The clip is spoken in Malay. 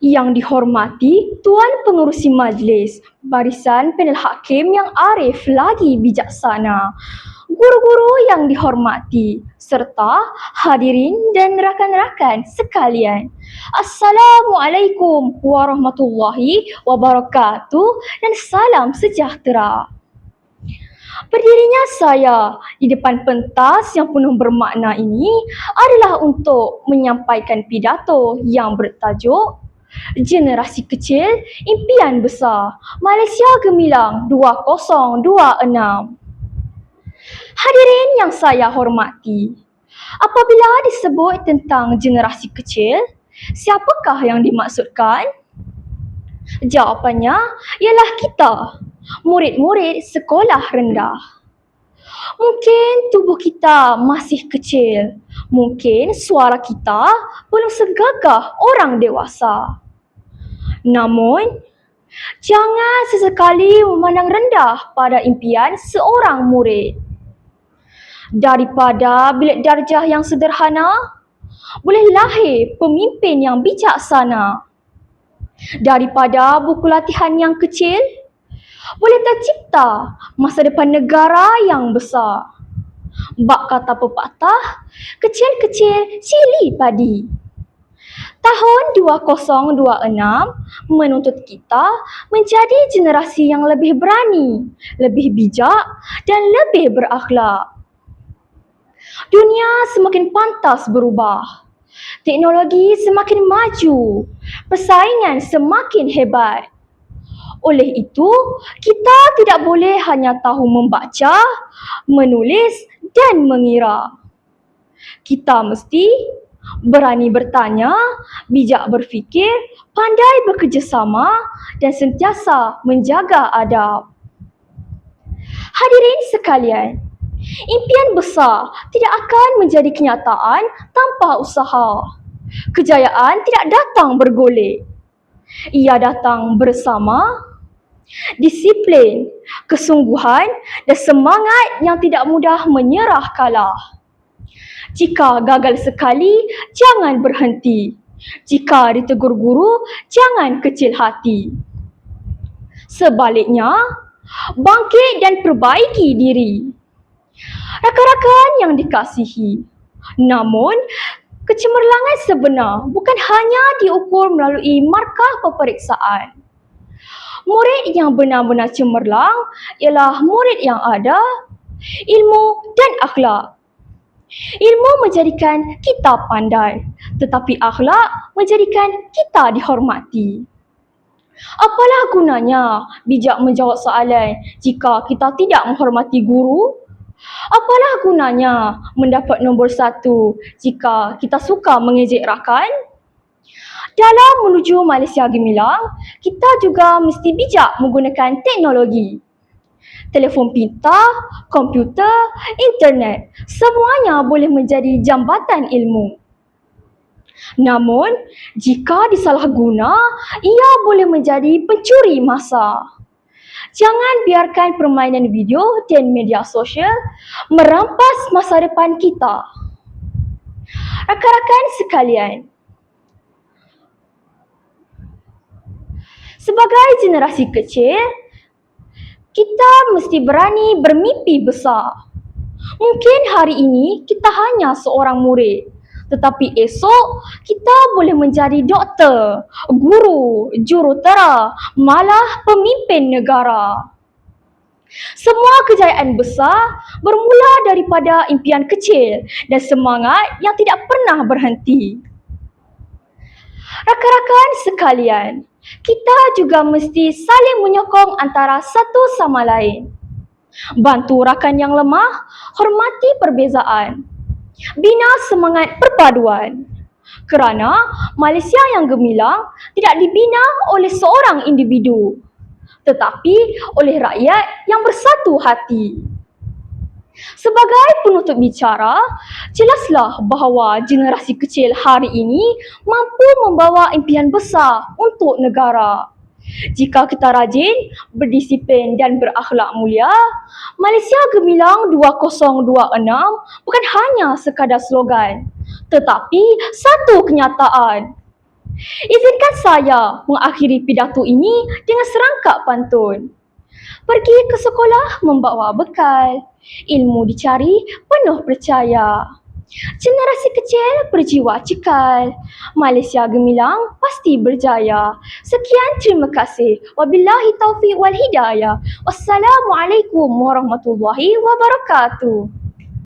Yang dihormati Tuan Pengerusi Majlis, barisan panel hakim yang arif lagi bijaksana, guru-guru yang dihormati, serta hadirin dan rakan-rakan sekalian. Assalamualaikum warahmatullahi wabarakatuh dan salam sejahtera. Berdirinya saya di depan pentas yang penuh bermakna ini adalah untuk menyampaikan pidato yang bertajuk Generasi Kecil, Impian Besar, Malaysia Gemilang 2026. Hadirin yang saya hormati, apabila disebut tentang generasi kecil, siapakah yang dimaksudkan? Jawapannya ialah kita, murid-murid sekolah rendah. Mungkin tubuh kita masih kecil, mungkin suara kita belum segagah orang dewasa. Namun, jangan sesekali memandang rendah pada impian seorang murid. Daripada bilik darjah yang sederhana, boleh lahir pemimpin yang bijaksana. Daripada buku latihan yang kecil, boleh tercipta masa depan negara yang besar. Bak kata pepatah, kecil-kecil cili padi. Tahun 2026 menuntut kita menjadi generasi yang lebih berani, lebih bijak dan lebih berakhlak. Dunia semakin pantas berubah. Teknologi semakin maju. Persaingan semakin hebat. Oleh itu, kita tidak boleh hanya tahu membaca, menulis dan mengira. Kita mesti berani bertanya, bijak berfikir, pandai bekerjasama dan sentiasa menjaga adab. Hadirin sekalian, impian besar tidak akan menjadi kenyataan tanpa usaha. Kejayaan tidak datang bergolek. Ia datang bersama disiplin, kesungguhan dan semangat yang tidak mudah menyerah kalah. Jika gagal sekali, jangan berhenti. Jika ditegur guru, jangan kecil hati. Sebaliknya, bangkit dan perbaiki diri. Rakan-rakan yang dikasihi, namun kecemerlangan sebenar bukan hanya diukur melalui markah peperiksaan. Murid yang benar-benar cemerlang ialah murid yang ada ilmu dan akhlak. Ilmu menjadikan kita pandai, tetapi akhlak menjadikan kita dihormati. Apalah gunanya bijak menjawab soalan jika kita tidak menghormati guru? Apalah gunanya mendapat nombor 1 jika kita suka mengejek rakan? Dalam menuju Malaysia Gemilang, kita juga mesti bijak menggunakan teknologi. Telefon pintar, komputer, internet, semuanya boleh menjadi jambatan ilmu. Namun, jika disalahguna, ia boleh menjadi pencuri masa. Jangan biarkan permainan video dan media sosial merampas masa depan kita. Rakan-rakan sekalian, sebagai generasi kecil, kita mesti berani bermimpi besar. Mungkin hari ini kita hanya seorang murid, tetapi esok kita boleh menjadi doktor, guru, jurutera, malah pemimpin negara. Semua kejayaan besar bermula daripada impian kecil dan semangat yang tidak pernah berhenti. Rakan-rakan sekalian, kita juga mesti saling menyokong antara satu sama lain. Bantu rakan yang lemah, hormati perbezaan. Bina semangat perpaduan. Kerana Malaysia yang gemilang tidak dibina oleh seorang individu, tetapi oleh rakyat yang bersatu hati. Sebagai penutup bicara, jelaslah bahawa generasi kecil hari ini mampu membawa impian besar untuk negara. Jika kita rajin, berdisiplin dan berakhlak mulia, Malaysia Gemilang 2026 bukan hanya sekadar slogan, tetapi satu kenyataan. Izinkan saya mengakhiri pidato ini dengan serangkap pantun. Pergi ke sekolah membawa bekal, ilmu dicari penuh percaya. Generasi kecil berjiwa cekal, Malaysia gemilang pasti berjaya. Sekian, terima kasih. Wabillahi taufiq wal hidayah. Wassalamualaikum warahmatullahi wabarakatuh.